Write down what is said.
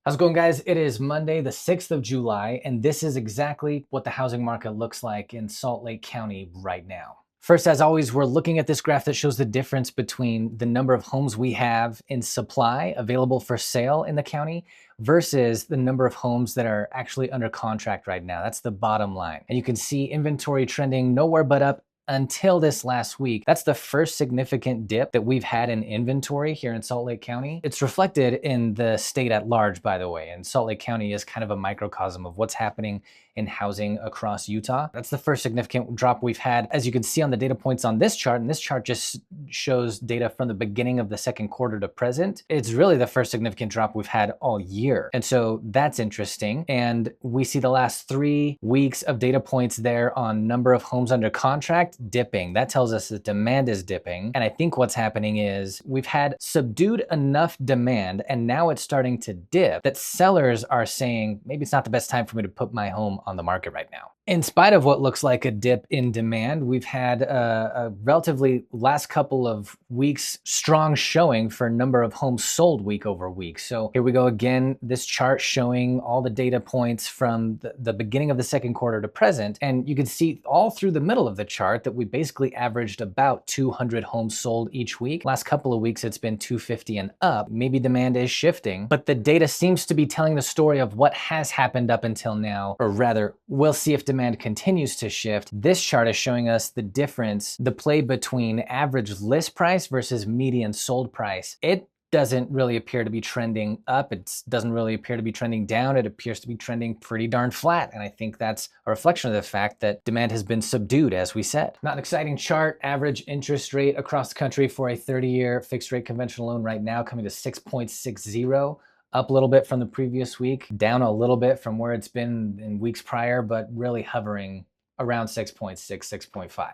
How's it going, guys? It is Monday, the 6th of July, and this is exactly what the housing market looks like in Salt Lake County right now. First, as always, we're looking at this graph that shows the difference between the number of homes we have in supply available for sale in the county versus the number of homes that are actually under contract right now. That's the bottom line. And you can see inventory trending nowhere but up until this last week. That's the first significant dip that we've had in inventory here in Salt Lake County. It's reflected in the state at large, by the way, and Salt Lake County is kind of a microcosm of what's happening in housing across Utah. That's the first significant drop we've had. As you can see on the data points on this chart, and this chart just shows data from the beginning of the second quarter to present, it's really the first significant drop we've had all year. And so that's interesting. And we see the last 3 weeks of data points there on number of homes under contract dipping. That tells us that demand is dipping. And I think what's happening is we've had subdued enough demand and now it's starting to dip that sellers are saying, maybe it's not the best time for me to put my home on the market right now. In spite of what looks like a dip in demand, we've had a relatively last couple of weeks strong showing for number of homes sold week over week. So here we go again, this chart showing all the data points from the beginning of the second quarter to present. And you can see all through the middle of the chart that we basically averaged about 200 homes sold each week. Last couple of weeks, it's been 250 and up. Maybe demand is shifting, but the data seems to be telling the story of what has happened up until now, or rather, we'll see if demand continues to shift. This chart is showing us the difference, the play between average list price versus median sold price. It doesn't really appear to be trending up. It doesn't really appear to be trending down. It appears to be trending pretty darn flat. And I think that's a reflection of the fact that demand has been subdued, as we said. Not an exciting chart. Average interest rate across the country for a 30-year fixed rate conventional loan right now coming to 6.60. Up a little bit from the previous week, down a little bit from where it's been in weeks prior, but really hovering around 6.6, 6.5.